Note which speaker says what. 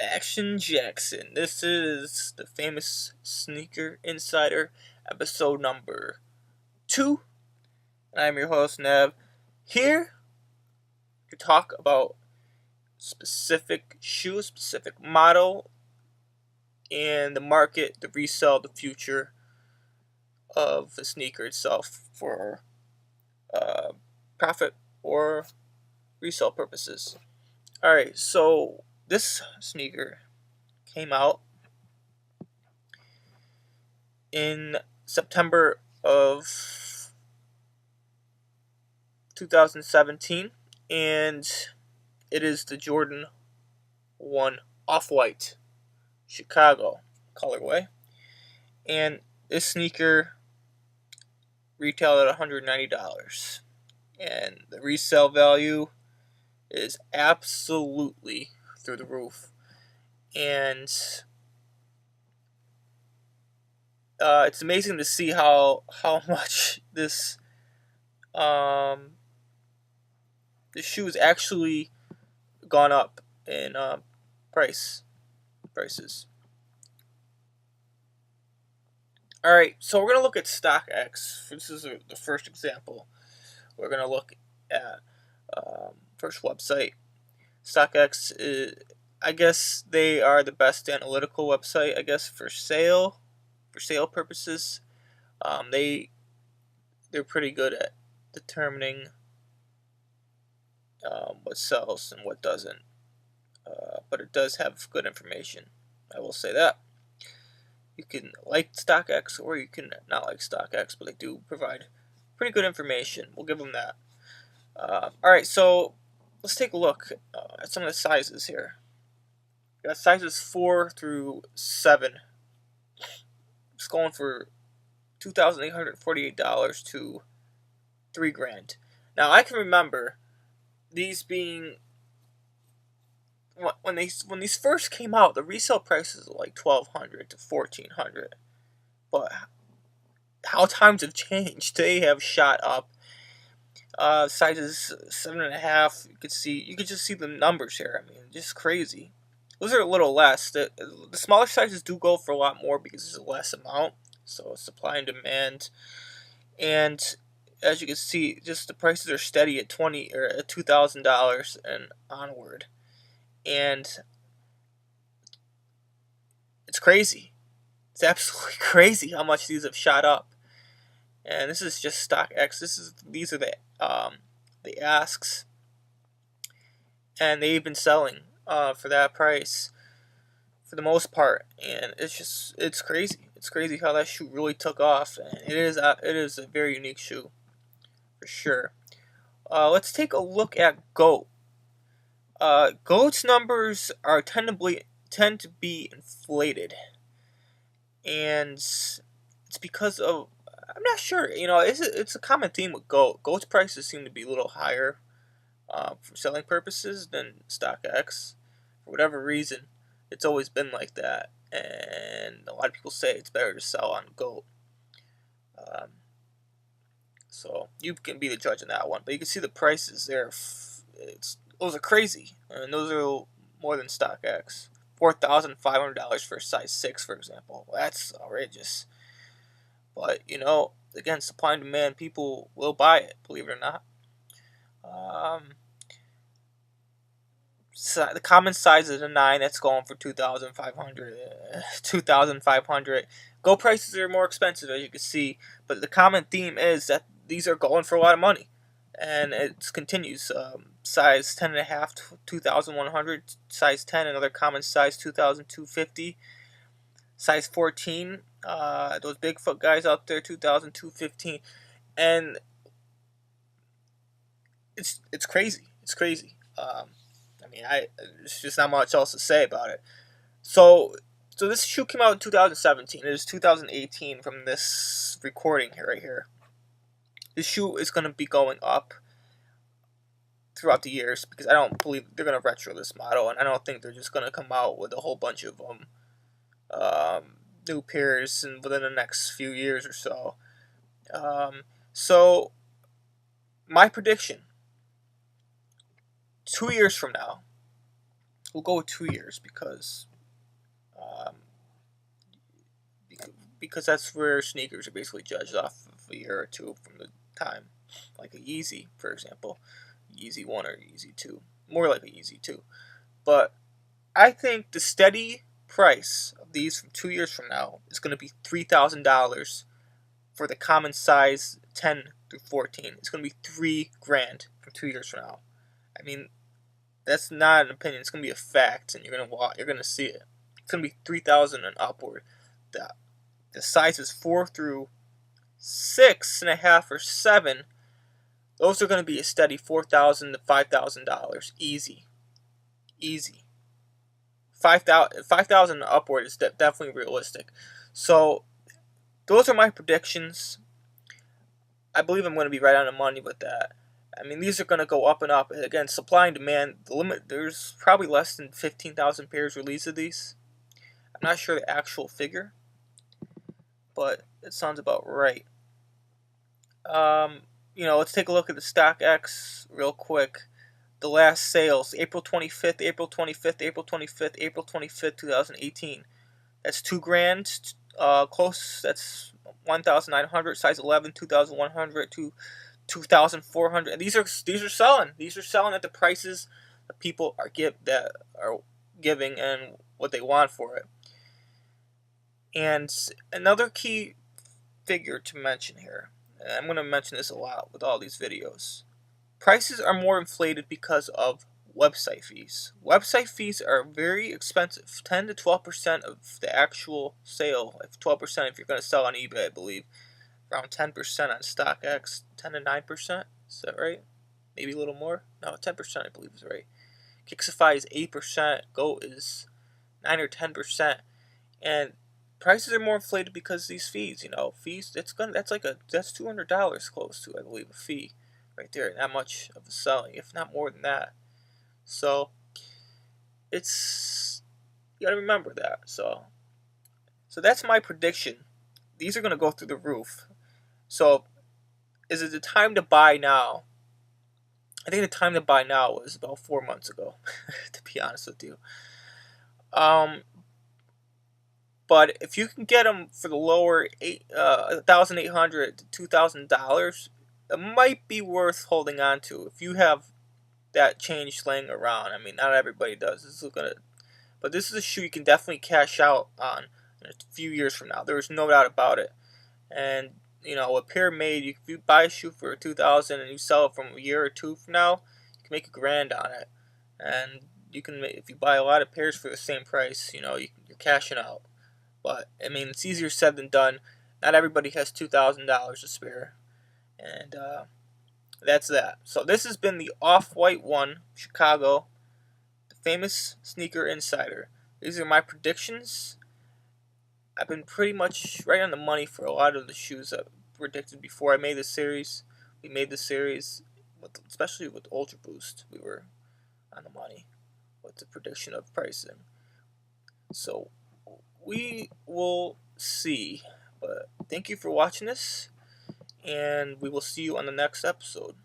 Speaker 1: Action Jackson. This is the famous Sneaker Insider, episode number 2. And I'm your host, Nev, here to talk about specific shoe, specific model, and the market, the resell, the future of the sneaker itself for profit or resale purposes. Alright, so this sneaker came out in September of 2017, and it is the Jordan 1 Off-White Chicago colorway. And this sneaker retailed at $190, and the resale value is absolutely through the roof. And it's amazing to see how much this shoe has actually gone up in prices. All right, so we're gonna look at StockX. This is the first example. We're gonna look at first website. StockX I guess they are the best analytical website, I guess, for sale purposes. They're pretty good at determining what sells and what doesn't. But it does have good information. I will say that. You can like StockX or you can not like StockX, but they do provide pretty good information. We'll give them that. Alright, so let's take a look at some of the sizes here. We got sizes 4 through 7. It's going for $2,848 to $3,000. Now I can remember these being when these first came out, the resale prices were like $1,200 to $1,400. But how times have changed, they have shot up. Sizes 7.5. You could just see the numbers here. I mean, just crazy. Those are a little less. The smaller sizes do go for a lot more because there's a less amount. So supply and demand, and as you can see, just the prices are steady at $2,000 and onward, and it's crazy. It's absolutely crazy how much these have shot up. And this is just StockX. These are the asks, and they've been selling for that price for the most part, and it's crazy. It's crazy how that shoe really took off, and it is a very unique shoe for sure. Let's take a look at GOAT. GOAT's numbers tend to be inflated, and it's because of, I'm not sure. It's a common theme with GOAT. GOAT's prices seem to be a little higher for selling purposes than StockX. For whatever reason, it's always been like that, and a lot of people say it's better to sell on GOAT. So you can be the judge on that one. But you can see the prices there. Those are crazy. And those are more than StockX. $4,500 for a size 6, for example. That's outrageous. But, again, supply and demand, people will buy it, believe it or not. So the common size is a 9. That's going for $2,500. Go prices are more expensive, as you can see. But the common theme is that these are going for a lot of money. And it continues. Size 10.5, $2,100. Size 10, another common size, $2,250. Size 14, those Bigfoot guys out there, $2,215. And it's crazy. It's crazy. There's just not much else to say about it. So this shoe came out in 2017. It is 2018 from this recording right here. This shoe is going to be going up throughout the years because I don't believe they're going to retro this model, and I don't think they're just going to come out with a whole bunch of new pairs within the next few years or so. So my prediction, 2 years from now, we'll go with 2 years um, because that's where sneakers are basically judged off of a year or two from the time. Like a Yeezy, for example, Yeezy 1 or Yeezy 2, more like a Yeezy 2. But I think the steady price of these from 2 years from now is going to be $3,000 for the common size 10 through 14. It's going to be $3,000 from 2 years from now. I mean, that's not an opinion. It's going to be a fact, and you're going to see it. It's going to be 3,000 and upward. The sizes 4 through 6.5 or 7. Those are going to be a steady $4,000 to $5,000, easy. 5,000 upward is definitely realistic. So those are my predictions. I believe I'm going to be right on the money with that. I mean, these are going to go up and up. Again, supply and demand. The limit. There's probably less than 15,000 pairs released of these. I'm not sure the actual figure, but it sounds about right. Let's take a look at the StockX real quick. The last sales, April 25th, April 25th, April 25th, April 25th, 2018. That's $2,000. Close. That's 1,900. Size 11, 2,100 to 2,400. And these are selling. These are selling at the prices that people are giving and what they want for it. And another key figure to mention here, and I'm going to mention this a lot with all these videos. Prices are more inflated because of website fees. Website fees are very expensive, 10 to 12% of the actual sale. 12% if you're going to sell on eBay, I believe. Around 10% on StockX, 10 to 9%. Is that right? Maybe a little more? No, 10% I believe is right. Kixify is 8%. Goat is 9 or 10%. And prices are more inflated because of these fees. Fees. That's $200 close to, I believe, a fee right there. Not much of a selling, if not more than that. So you gotta remember that. So that's my prediction. These are gonna go through the roof. So is it the time to buy now? I think the time to buy now was about 4 months ago, to be honest with you. But if you can get them for the lower $1,800 to $2,000, it might be worth holding on to if you have that change laying around. I mean, not everybody does. But this is a shoe you can definitely cash out on in a few years from now. There is no doubt about it. And a pair made, if you buy a shoe for $2,000 and you sell it from a year or two from now, you can make $1,000 on it. And if you buy a lot of pairs for the same price, you're cashing out. But I mean, it's easier said than done. Not everybody has $2,000 to spare, and that's that. So this has been the Off-White One Chicago, the famous sneaker insider. These are my predictions. I've been pretty much right on the money for a lot of the shoes I predicted before I made this series. We made this series, especially with Ultra Boost. We were on the money with the prediction of pricing. So we will see. But thank you for watching this, and we will see you on the next episode.